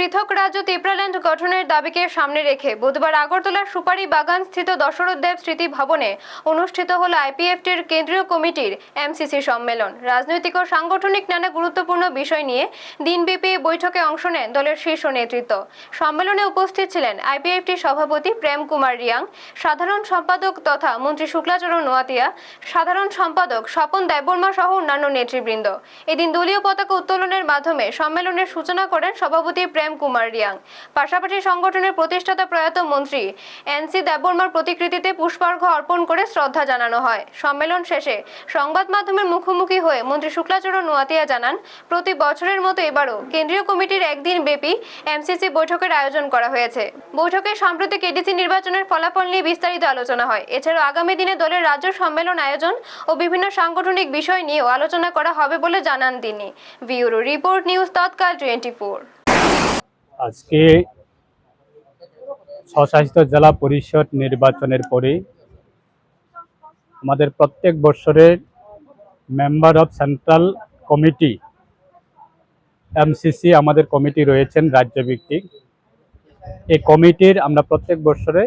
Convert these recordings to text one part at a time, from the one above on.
পৃথক রাজ্য ত্রিপুরাল্যান্ড গঠনের দাবিকে সামনে রেখে বুধবার আগরতলার সুপারি বাগান স্থিত দশরথ দেব স্মৃতি ভবনে অনুষ্ঠিত হল আইপিএফটির কেন্দ্রীয় কমিটির এমসিসি সম্মেলন। রাজনৈতিক ও সাংগঠনিক নানা গুরুত্বপূর্ণ বিষয় নিয়ে দিনব্যাপী বৈঠকে অংশ নেন দলের শীর্ষ নেতৃত্ব। সম্মেলনে উপস্থিত ছিলেন আইপিএফটির সভাপতি প্রেম কুমার রিয়াং, সাধারণ সম্পাদক তথা মন্ত্রী শুক্লাচরণ নোয়াতিয়া, সাধারণ সম্পাদক স্বপন দেববর্মা সহ অন্যান্য নেতৃবৃন্দ। এদিন দলীয় পতাকা উত্তোলনের মাধ্যমে সম্মেলনের সূচনা করেন সভাপতি প্রেম কুমার রিয়াং। পাশাপাশি সংগঠনের প্রতিষ্ঠাতা প্রয়াত মন্ত্রী এনসি দেববর্মার প্রতিকৃতিতে পুষ্পার্ঘ্য অর্পণ করে শ্রদ্ধা জানানো হয়। সম্মেলন শেষে সংবাদ মাধ্যমের মুখোমুখি হয়ে মন্ত্রী শুক্লাচরণ নোয়াতিয়া জানান, প্রতি বছরের মতো এবারও কেন্দ্রীয় কমিটির একদিন ব্যাপী এমসিসি বৈঠকের আয়োজন করা হয়েছে। বৈঠকে সাম্প্রতিক এডিসি নির্বাচনের ফলাফল নিয়ে বিস্তারিত আলোচনা হয়। এছাড়াও আগামী দিনে দলের রাজ্য সম্মেলন আয়োজন ও বিভিন্ন সাংগঠনিক বিষয় নিয়েও আলোচনা করা হবে বলে জানান তিনি। ব্যুরো রিপোর্ট, নিউজ তৎকাল 24। আজকে স্বশাসিত জেলা পরিষদ নির্বাচনের পরে আমাদের প্রত্যেক বছরের member of central committee MCC আমাদের কমিটি রয়েছেন রাজ্যভিত্তিক। এই কমিটির আমরা প্রত্যেক বছরে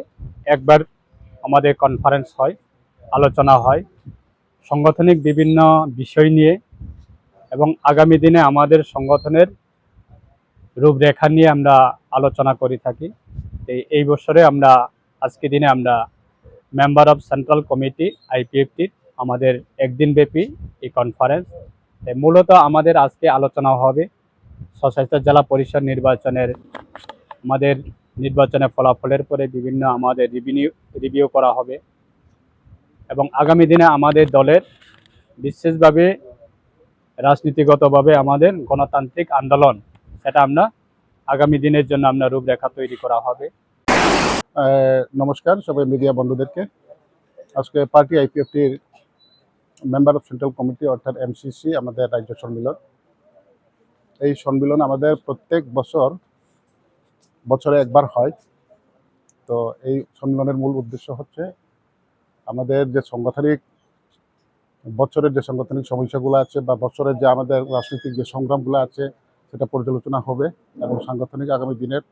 একবার আমাদের কনফারেন্স হয়, আলোচনা হয় সাংগঠনিক বিভিন্ন বিষয় নিয়ে এবং আগামী দিনে আমাদের সংগঠনের রূপরেখা নিয়ে আমরা আলোচনা করে থাকি। এই বছরে আমরা আজকে দিনে আমরা মেম্বার অফ সেন্ট্রাল কমিটি আইপিএফটির আমাদের একদিন ব্যাপী এই কনফারেন্স। মূলত আমাদের আজকে আলোচনা হবে স্বশাসিত জেলা পরিষদ নির্বাচনের আমাদের নির্বাচনের ফলাফলের পরে বিভিন্ন আমাদের রিভিউ করা হবে এবং আগামী দিনে আমাদের দলের বিশেষভাবে রাজনীতিগতভাবে আমাদের গণতান্ত্রিক আন্দোলন, সেটা আমরা আগামী দিনের জন্য আমরা রূপরেখা তৈরি করা হবে। নমস্কার সবাই মিডিয়া বন্ধুদেরকে। আজকে পার্টি আইপিএফটির মেম্বার অফ সেন্ট্রাল কমিটি অর্থাৎ এমসিসি আমাদের রাজ্য সম্মেলন। এই সম্মেলন আমাদের প্রত্যেক বছরে একবার হয়। তো এই সম্মেলনের মূল উদ্দেশ্য হচ্ছে আমাদের যে বছরের যে সাংগঠনিক সমস্যাগুলো আছে বা বছরের যে আমাদের রাজনৈতিক যে সংগ্রামগুলো আছে সেটা পর্যালোচনা হবে এবং সাংগঠনিক আগামী দিনের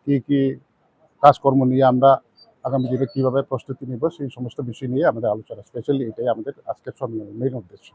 কি কাজকর্ম নিয়ে আমরা আগামী দিনে কীভাবে প্রস্তুতি নিব সেই সমস্ত বিষয় নিয়ে আমাদের আলোচনা। স্পেশালি এটাই আমাদের আজকের সম্মেলনের মেইন উদ্দেশ্য।